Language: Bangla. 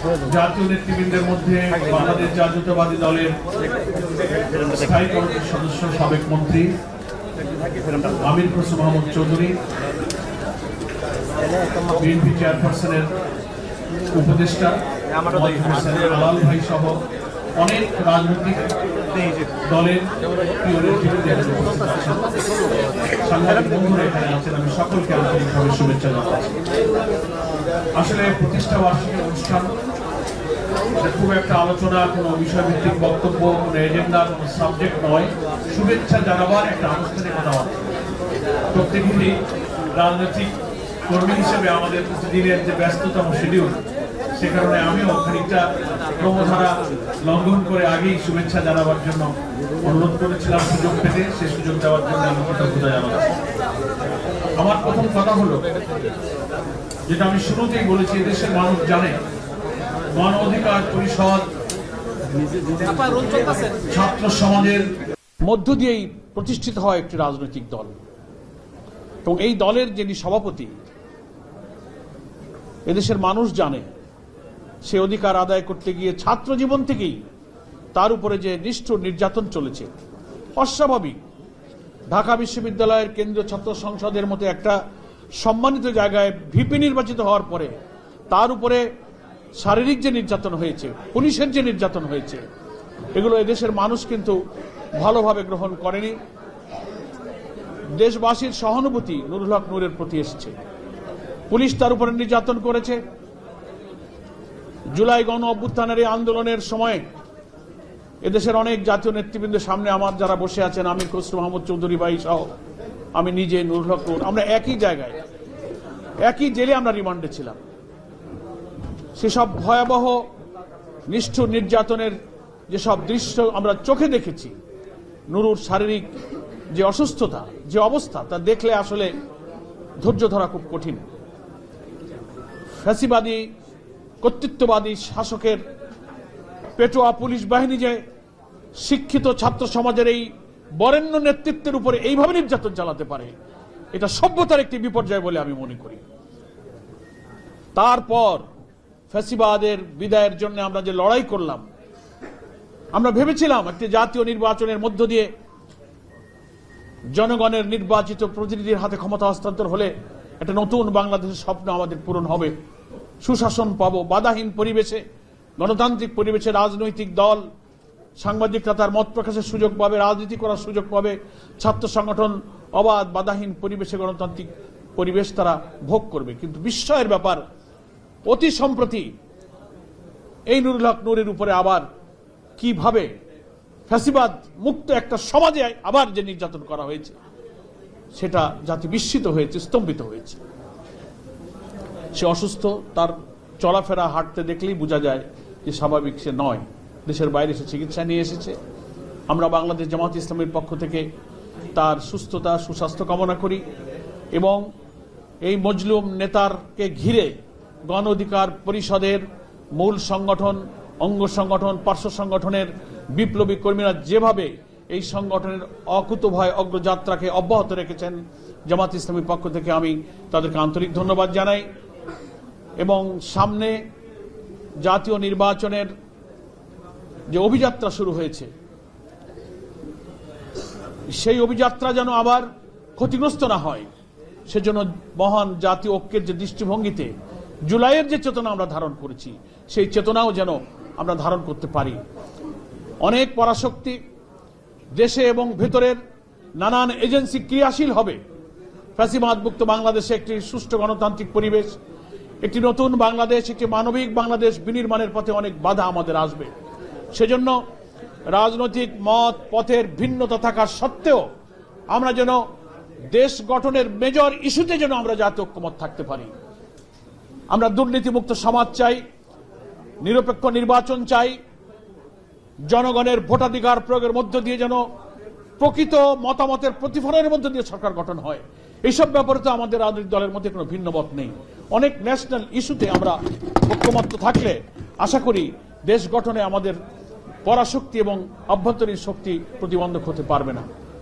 জাতীয় নেতৃবৃন্দের মধ্যে বাংলাদেশ জাতীয়তাবাদী দলের স্থায়ী কমিটির সদস্য সাবেক মন্ত্রী আমির খসরু মাহমুদ চৌধুরী, বিএনপি চেয়ারপারসনের উপদেষ্টা আলাল ভাই সহ অনেক রাজনৈতিক দলের প্রিয় নেতৃবৃন্দ সাংবাদিক বন্ধুরা এখানে আছেন, আমি সকলকে আন্তরিকভাবে শুভেচ্ছা জানাচ্ছি। আসলে প্রতিষ্ঠা বার্ষিকী অনুষ্ঠান খুব একটা আলোচনা, কোনো বিষয়ভিত্তিক বক্তব্য, কোনো এজেন্ডা, কোনো সাবজেক্ট নয়, শুভেচ্ছা জানাবার একটা আনুষ্ঠানিক কথাবার্তা। প্রত্যেকেরই রাজনৈতিক কর্মী হিসেবে আমাদের প্রতিদিনের যে ব্যস্ততম শিডিউল, সে কারণে আমিও খানিকটা ক্রমধারা লঙ্ঘন করে আগেই শুভেচ্ছা জানাবার জন্য অনুরোধ করেছিলাম। সুযোগ পেতে সে সুযোগ দেওয়ার জন্য আমি কৃতজ্ঞতা জানাচ্ছি। আমার প্রথম কথা হলো, যেটা আমি শুরুতেই বলেছি, দেশের মানুষ জানে গণ অধিকার পরিষদ ছাত্র সমাজের মধ্য দিয়েই প্রতিষ্ঠিত হয় একটি রাজনৈতিক দল, এবং এই দলের যিনি সভাপতি, এদেশের মানুষ জানে সে অধিকার আদায় করতে গিয়ে ছাত্র জীবন থেকেই তার উপরে যে নিষ্ঠুর নির্যাতন চলেছে অস্বাভাবিক। ঢাকা বিশ্ববিদ্যালয়ের কেন্দ্রীয় ছাত্র সংসদের মতো একটা সম্মানিত জায়গায় ভিপি নির্বাচিত হওয়ার পরে তার উপরে শারীরিক যে নির্যাতন হয়েছে, পুলিশের যে নির্যাতন হয়েছে, এগুলো এদেশের মানুষ কিন্তু ভালোভাবে গ্রহণ করেনি। দেশবাসীর সহানুভূতি নুরুল হক নূরের প্রতি এসেছে। পুলিশ তার উপরে নির্যাতন করেছে। জুলাই গণ অভ্যুত্থানের এই আন্দোলনের সময় এদেশের অনেক জাতীয় নেতৃবৃন্দের সামনে আমার যারা বসে আছেন, আমির খসরু মাহমুদ চৌধুরী ভাই সহ আমি নিজে, নুরুল হক নূর, আমরা একই জায়গায় একই জেলে আমরা রিমান্ডে ছিলাম। সেসব ভয়াবহ নিষ্ঠুর নির্যাতনের যেসব দৃশ্য আমরা চোখে দেখেছি, নুরুর শারীরিক যে অসুস্থতা, যে অবস্থা, তা দেখলে আসলে ধৈর্য ধরা খুব কঠিন। ফ্যাসিবাদী কর্তৃত্ববাদী শাসকের পেটোয়া পুলিশ বাহিনী যে শিক্ষিত ছাত্র সমাজের এই বরেণ্য নেতৃত্বের উপরে এইভাবে নির্যাতন চালাতে পারে, এটা সভ্যতার একটি বিপর্যয় বলে আমি মনে করি। তারপর ফ্যাসিবাদের বিদায়ের জন্য আমরা যে লড়াই করলাম, আমরা ভেবেছিলাম একটি জাতীয় নির্বাচনের মধ্য দিয়ে জনগণের নির্বাচিত প্রতিনিধির হাতে ক্ষমতা হস্তান্তর হলে একটা নতুন বাংলাদেশের স্বপ্ন আমাদের পূরণ হবে, সুশাসন পাবো, বাধাহীন পরিবেশে, গণতান্ত্রিক পরিবেশে রাজনৈতিক দল, সাংবাদিকরা তার মত প্রকাশের সুযোগ পাবে, রাজনীতি করার সুযোগ পাবে, ছাত্র সংগঠন অবাধ বাধাহীন পরিবেশে গণতান্ত্রিক পরিবেশ তারা ভোগ করবে। কিন্তু বিস্ময়ের ব্যাপার, অতি সম্প্রতি এই নুরুল হক নূরের উপরে আবার কিভাবে ফ্যাসিবাদ মুক্ত একটা সমাজে আবার যে নির্যাতন করা হয়েছে, সেটা জাতি বিস্মিত হয়েছে, স্তম্ভিত হয়েছে। সে অসুস্থ, তার চলাফেরা হাঁটতে দেখলেই বোঝা যায় যে স্বাভাবিক সে নয়। দেশের বাইরে সে চিকিৎসা নিয়ে এসেছে। আমরা বাংলাদেশ জামাত ইসলামের পক্ষ থেকে তার সুস্থতা, সুস্বাস্থ্য কামনা করি, এবং এই মজলুম নেতারকে ঘিরে গণ অধিকার পরিষদের মূল সংগঠন, অঙ্গ সংগঠন, পার্শ্ব সংগঠনের বিপ্লবী কর্মীরা যেভাবে এই সংগঠনের অকুতোভয় অগ্রযাত্রাকে অব্যাহত রেখেছেন, জামাত ইসলামের পক্ষ থেকে আমি তাদেরকে আন্তরিক ধন্যবাদ জানাই। এবং সামনে জাতীয় নির্বাচনের যে অভিযাত্রা শুরু হয়েছে, সেই অভিযাত্রা যেন আবার ক্ষতিগ্রস্ত না হয়, সেজন্য মহান জাতীয় ঐক্যের যে দৃষ্টিভঙ্গিতে জুলাইয়ের যে চেতনা আমরা ধারণ করেছি, সেই চেতনাও যেন আমরা ধারণ করতে পারি। অনেক পরাশক্তি দেশে এবং ভেতরের নানান এজেন্সি ক্রিয়াশীল হবে। ফ্যাসিবাদ মুক্ত বাংলাদেশে একটি সুষ্ঠু গণতান্ত্রিক পরিবেশ, একটি নতুন বাংলাদেশ, একটি মানবিক বাংলাদেশ বিনির্মাণের পথে অনেক বাধা আমাদের আসবে। সেজন্য রাজনৈতিক মত পথের ভিন্নতা থাকা সত্ত্বেও আমরা যেন দেশ গঠনের মেজর ইস্যুতে যেন আমরা জাতীয় ঐক্যমত থাকতে পারি। আমরা দুর্নীতিমুক্ত সমাজ চাই, নিরপেক্ষ নির্বাচন চাই, জনগণের ভোটাধিকার প্রয়োগের মধ্য দিয়ে যেন প্রকৃত মতামতের প্রতিফলনের মধ্য দিয়ে সরকার গঠন হয়। এইসব ব্যাপারে তো আমাদের রাজনৈতিক দলের মধ্যে কোনো ভিন্ন মত নেই। অনেক ন্যাশনাল ইস্যুতে আমরা ঐক্যমত্য থাকলে আশা করি দেশ গঠনে আমাদের পরাশক্তি এবং অভ্যন্তরীণ শক্তি প্রতিবন্ধক হতে পারবে না।